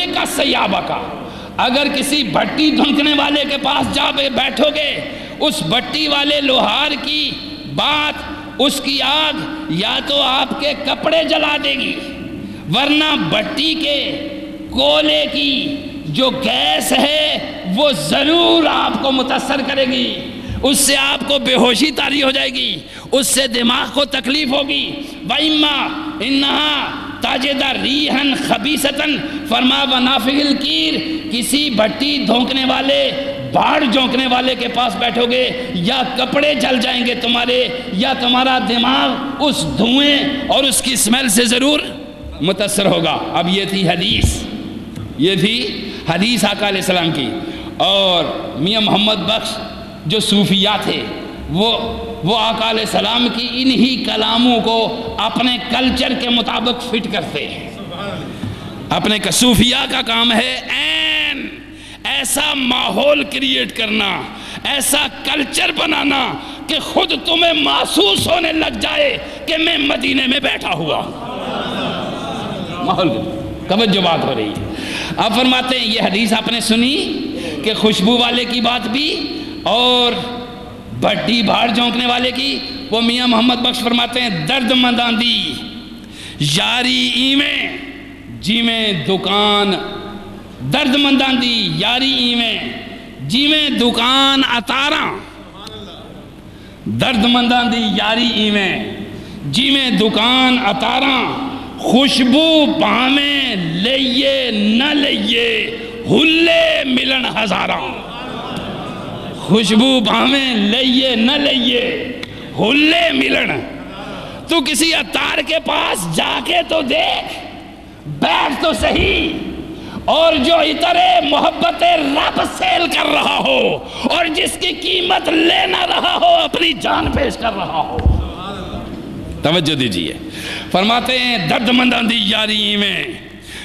محرق الثیابک، اگر کسی بھٹی دھنکنے والے کے پاس جا بیٹھو گے، اس بھٹی والے لوہار کی بات، اس کی آگ یا تو آپ کے کپڑے جلا دے گی، ورنہ بھٹی کے کولے کی جو گیس ہے وہ ضرور آپ کو متاثر کرے گی، اس سے آپ کو بے ہوشی طاری ہو جائے گی، اس سے دماغ کو تکلیف ہوگی۔ وَإِمَّا إِنَّهَا تَجِدَ رِيحًا خَبِيثَةً، فرما وَنَافِخِ الْقِيرِ، کسی بھٹی دھونکنے والے، بھاڑ جھونکنے والے کے پاس بیٹھو گے، یا کپڑے جل جائیں گے تمہارے، یا تمہارا دماغ اس دھوئیں اور اس کی اسمیل سے ضرور متاثر ہوگا۔ اب یہ تھی حدیث، یہ تھی حدیث آقا علیہ السلام کی۔ اور میاں محمد بخش جو صوفیہ تھے، وہ آقا علیہ السلام کی انہی کلاموں کو اپنے کلچر کے مطابق فٹ کرتے ہیں۔ اپنے صوفیہ کا کام ہے ایسا ماحول کریٹ کرنا، ایسا کلچر بنانا کہ خود تمہیں محسوس ہونے لگ جائے کہ میں مدینے میں بیٹھا ہوا۔ ماحول توجہ بات ہو رہی ہے۔ آپ فرماتے ہیں یہ حدیث آپ نے سنی کہ خوشبو والے کی بات بھی اور بھٹی بھاڑ جھونکنے والے کی، وہ میاں محمد بخش فرماتے ہیں درد منداندی یاری ایویں جی میں دکان، درد منداندی یاری ایویں جی میں دکان اتاراں، درد منداندی یاری ایویں جی میں دکان اتاراں، خوشبو پامیں لئیے نہ لئیے ہلے ملن ہزاراں، خوشبو پامیں لئیے نہ لئیے ہلے ملن۔ تو کسی عطار کے پاس جا کے تو دیکھ، بیٹھ تو صحیح، اور جو عطر محبت رب سیل کر رہا ہو اور جس کی قیمت لے نہ رہا ہو، اپنی جان پیش کر رہا ہو۔ توجہ دیجئے، فرماتے ہیں درد منداندی یاری میں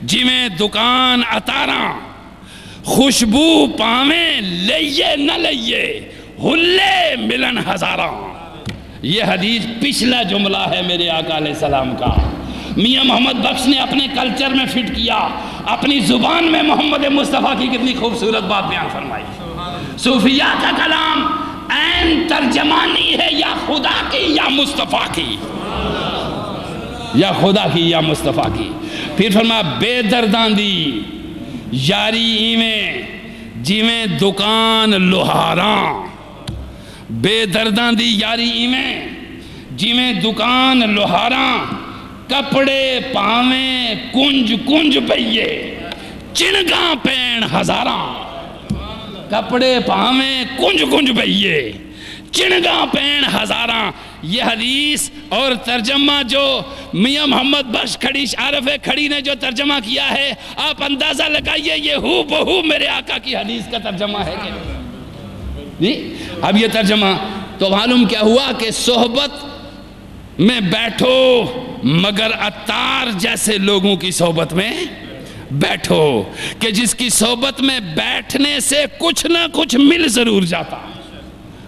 جی میں دکان اتاراں، خوشبو پامیں لئیے نہ لئیے ہلے ملن ہزاراں۔ یہ حدیث پچھلا جملہ ہے میرے آقا علیہ السلام کا، میاں محمد بخش نے اپنے کلچر میں فٹ کیا، اپنی زبان میں محمد مصطفیٰ کی کتنی خوبصورت بات بیان فرمائی۔ صوفیہ کا کلام عین ترجمانی ہے، یا خدا کی یا مصطفیٰ کی، یا خدا کی یا مصطفیٰ کی۔ پھر فرمایا بے درداندی یاری ایویں جی میں دکان لوہاراں، بے درداندی یاری ایویں جی میں دکان لوہاراں، کپڑے پاویں کنج کنج پئیے چنگاں پین ہزاراں، کپڑے پاویں کنج کنج پئیے چنگاں پین ہزاراں۔ یہ حدیث اور ترجمہ جو میاں محمد بخش کھڑی عارف کھڑی نے جو ترجمہ کیا ہے، آپ اندازہ لگائیے یہ ہو بہو میرے آقا کی حدیث کا ترجمہ ہے کہ جی۔ اب یہ ترجمہ تو معلوم کیا ہوا کہ صحبت میں بیٹھو مگر عطار جیسے لوگوں کی صحبت میں بیٹھو، کہ جس کی صحبت میں بیٹھنے سے کچھ نہ کچھ مل ضرور جاتا،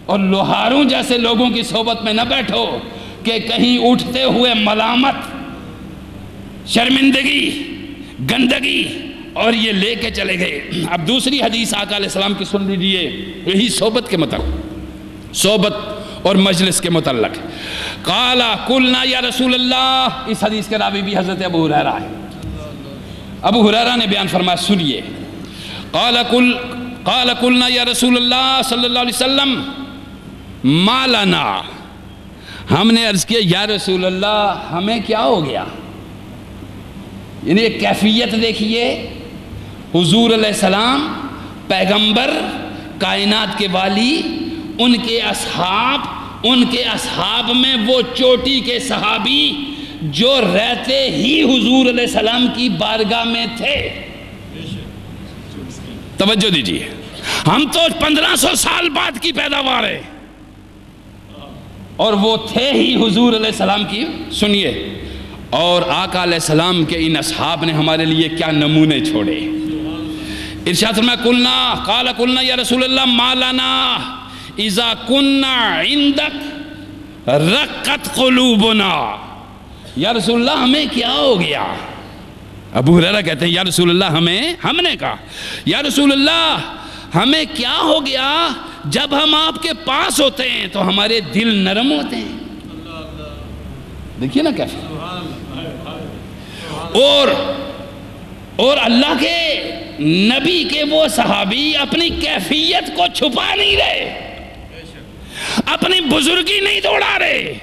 اور لوہاروں جیسے لوگوں کی صحبت میں نہ بیٹھو کہ کہیں اٹھتے ہوئے ملامت، شرمندگی، گندگی اور یہ لے کے چلے گئے۔ اب دوسری حدیث آقا علیہ السلام کی سن لیجئے، یہی صحبت کے متعلق، صحبت اور مجلس کے متعلق۔ قال قلنا یا رسول اللہ، اس حدیث کے راوی بھی حضرت ابو ہریرہ ہے۔ ابو ہریرہ نے بیان فرمایا، سنیے، قال قلنا یا رسول اللہ صلی اللہ علیہ وسلم ما لنا، ہم نے عرض کیا یا رسول اللہ ہمیں کیا ہو گیا؟ یعنی ایک کیفیت دیکھیے، حضور علیہ السلام پیغمبر، کائنات کے والی، ان کے اصحاب میں وہ چوٹی کے صحابی جو رہتے ہی حضور علیہ السلام کی بارگاہ میں تھے۔ توجہ دیجیے، ہم تو 1500 سال بعد کی پیداوار ہے، اور وہ تھے ہی حضور علیہ السلام کی۔ سنیے، اور آقا علیہ السلام کے ان اصحاب نے ہمارے لیے کیا نمونے چھوڑے۔ ارشاد فرمایا قال قلنا یا رسول اللہ ما لنا اذا کننا عندک رقت قلوبنا، یا رسول اللہ ہمیں کیا ہو گیا ابو ہریرہ کہتے ہیں یا رسول اللہ ہم نے کہا یا رسول اللہ ہمیں کیا ہو گیا جب ہم آپ کے پاس ہوتے ہیں تو ہمارے دل نرم ہوتے ہیں. دیکھیے نا کیسے. اور اللہ کے نبی کے وہ صحابی اپنی کیفیت کو چھپا نہیں رہے, اپنی بزرگی نہیں دوڑا رہے,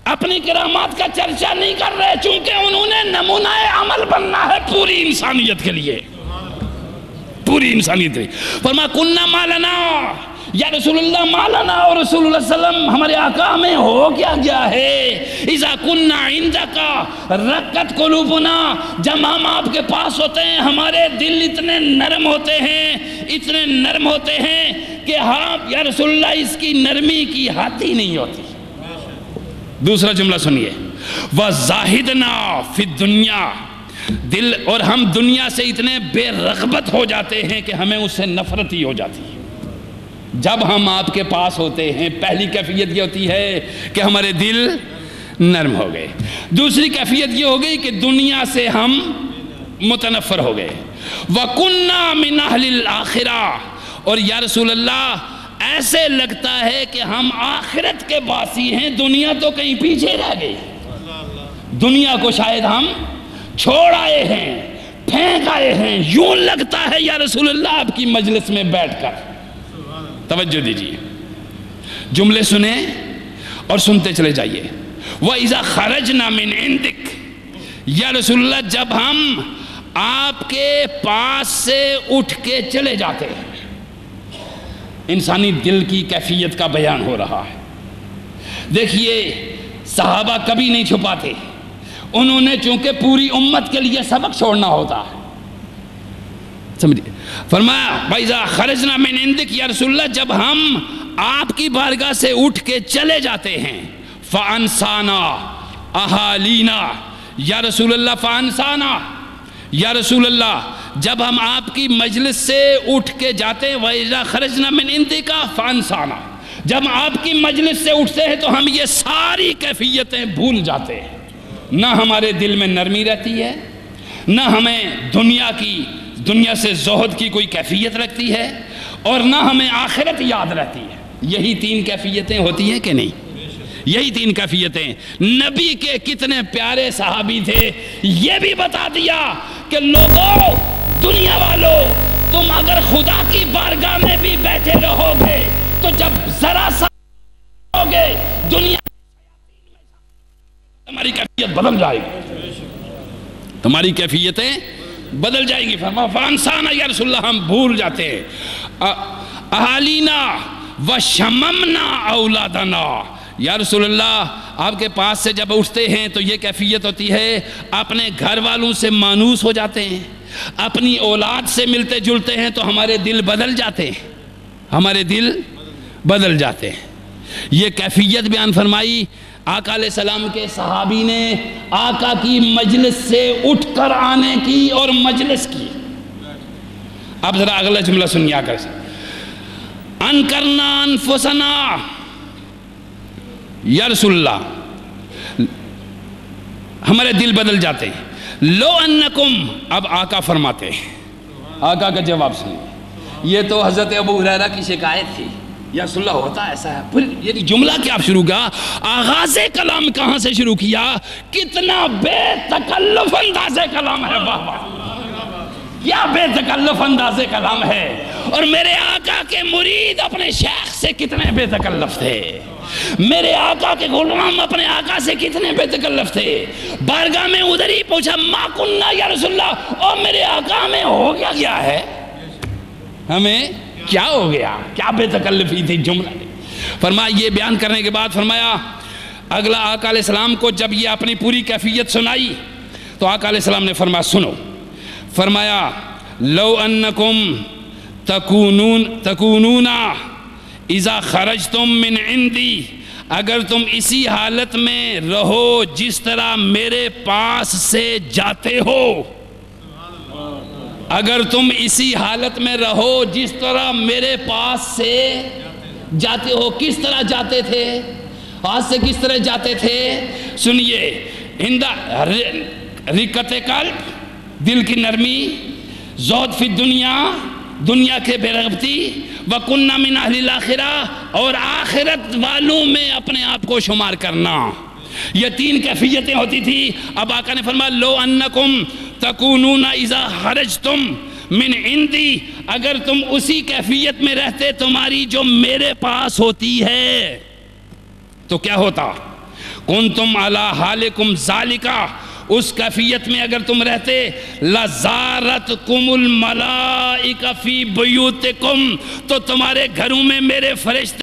اپنی کرامات کا چرچا نہیں کر رہے, چونکہ انہوں نے نمونہ عمل بننا ہے پوری انسانیت کے لیے, پوری انسانیت کے لیے. فرمایا کننا مالنا یا رسول اللہ مالنا, اور رسول اللہ صلی اللہ علیہ وسلم ہمارے آقا میں ہو کیا گیا ہے. اذا کننا عندک رقت قلوبنا, جب ہم آپ کے پاس ہوتے ہیں ہمارے دل اتنے نرم ہوتے ہیں, اتنے نرم ہوتے ہیں کہ ہاں یا رسول اللہ اس کی نرمی کی حد ہی نہیں ہوتی. دوسرا جملہ سنیے, وَزَاہِدْنَا فِي الدُّنْيَا, دل اور ہم دنیا سے اتنے بے رغبت ہو جاتے ہیں کہ ہمیں اس سے نفرت ہی ہو جاتی ہے. جب ہم آپ کے پاس ہوتے ہیں پہلی کیفیت یہ ہوتی ہے کہ ہمارے دل نرم ہو گئے. دوسری کیفیت یہ ہو گئی کہ دنیا سے ہم متنفر ہو گئے. وَكُنَّا مِنْ أَهْلِ الْآخِرَةِ, اور یا رسول اللہ ایسے لگتا ہے کہ ہم آخرت کے باسی ہیں, دنیا تو کہیں پیچھے رہ گئی. دنیا کو شاید ہم چھوڑ آئے ہیں, پھینک آئے ہیں, یوں لگتا ہے یا رسول اللہ آپ کی مجلس میں بیٹھ کر. توجہ دیجیے, جملے سنیں اور سنتے چلے جائیے. وَإِذَا خَرَجْنَا مِنْ عِنْدِكَ, یا رسول اللہ جب ہم آپ کے پاس سے اٹھ کے چلے جاتے ہیں. انسانی دل کی کیفیت کا بیان ہو رہا ہے. دیکھیے صحابہ کبھی نہیں چھپاتے, انہوں نے چونکہ پوری امت کے لیے سبق چھوڑنا ہوتا ہے. سمجھئے, فرمایا وَإِذَا خَرَجْنَا مِنْ عِنْدِكَ, یا رسول اللہ جب ہم آپ کی بارگاہ سے اٹھ کے چلے جاتے ہیں. فَأَنْسَانَا أَحَالِينَا, یا رسول اللہ فَأَنْسَانَا, یا رسول اللہ جب ہم آپ کی مجلس سے اٹھ کے جاتے ہیں. وَإِذَا خَرَجْنَا مِنْ عِنْدِكَ فَأَنْسَانَا, جب آپ کی مجلس سے اٹھتے ہیں تو ہم یہ ساری کیفیتیں بھول جاتے ہیں. نہ ہمارے دل میں نرمی رہتی ہے, نہ ہمیں دنیا سے زہد کی کوئی کیفیت رکھتی ہے, اور نہ ہمیں آخرت یاد رہتی ہے. یہی تین کیفیتیں ہوتی ہیں کہ نہیں؟ یہی تین کیفیتیں. نبی کے کتنے پیارے صحابی تھے, یہ بھی بتا دیا کہ لوگوں, دنیا والوں, تم اگر خدا کی بارگاہ میں بھی بیٹھے رہو گے تو جب ذرا سا ہو گے دنیا تمہاری کیفیت بدل جائے گی, تمہاری کیفیتیں بدل جائیں گی. فانسانا, یا رسول اللہ ہم بھول جاتے ہیں. اہالینا وشممنا اولادنا, یا رسول اللہ آپ کے پاس سے جب اٹھتے ہیں تو یہ کیفیت ہوتی ہے اپنے گھر والوں سے مانوس ہو جاتے ہیں, اپنی اولاد سے ملتے جلتے ہیں تو ہمارے دل بدل جاتے ہیں, ہمارے دل بدل جاتے ہیں. یہ کیفیت بیان فرمائی آقا علیہ السلام کے صحابی نے آقا کی مجلس سے اٹھ کر آنے کی اور مجلس کی. اب ذرا اگلا جملہ سنیا کر سے, انکرنا انفسنا, یا رسول اللہ ہمارے دل بدل جاتے ہیں. لو انکم, اب آقا فرماتے ہیں, آقا کا جواب سنیں. یہ تو حضرت ابو ہریرہ کی شکایت تھی, یا رسول اللہ ہوتا ایسا ہے. پھر یہ جملہ کیا شروع کیا, آغاز کلام کہاں سے شروع کیا, کتنا بے تکلف انداز کلام ہے. واہ واہ, کیا بے تکلف انداز کلام ہے. اور میرے آقا کے مرید اپنے شیخ سے کتنے بے تکلف تھے, میرے آقا کے غلام اپنے آقا سے کتنے بے تکلف تھے. بارگاہ میں ادھر ہی پوچھا ما کننا یا رسول اللہ, اور میرے آقا میں ہو گیا ہے, ہمیں کیا ہو گیا, کیا بے تکلفی تھی. جملہ فرمایا, یہ بیان کرنے کے بعد فرمایا اگلا آقا علیہ السلام کو جب یہ اپنی پوری کیفیت سنائی تو آقا علیہ السلام نے فرمایا سنو. فرمایا لو انکم تکونون اذا خرجتم من عندی, اگر تم اسی حالت میں رہو جس طرح میرے پاس سے جاتے ہو, اگر تم اسی حالت میں رہو جس طرح میرے پاس سے جاتے ہو. کس طرح جاتے تھے, پاس سے کس طرح جاتے تھے؟ سنیے, رکت قلب, دل کی نرمی، زہد فی الدنیا، دنیا کے بے رغبتی، وَكُنَّا مِنْ أَهْلِ الْآخِرَةِ، اور آخرت والوں میں اپنے آپ کو شمار کرنا. یہ 3 کیفیتیں ہوتی تھی. اب آقا نے فرمایا لو انکم تکونون اذا خرجتم من عندی، اگر تم اسی کیفیت میں رہتے تمہاری جو میرے پاس ہوتی ہے تو کیا ہوتا؟ کنتم علی حالکم ذالکا، اس کیفیت میں اگر تم رہتے لزارتکم الملائکہ فی بیوتکم، تو تمہارے گھروں میں میرے فرشتے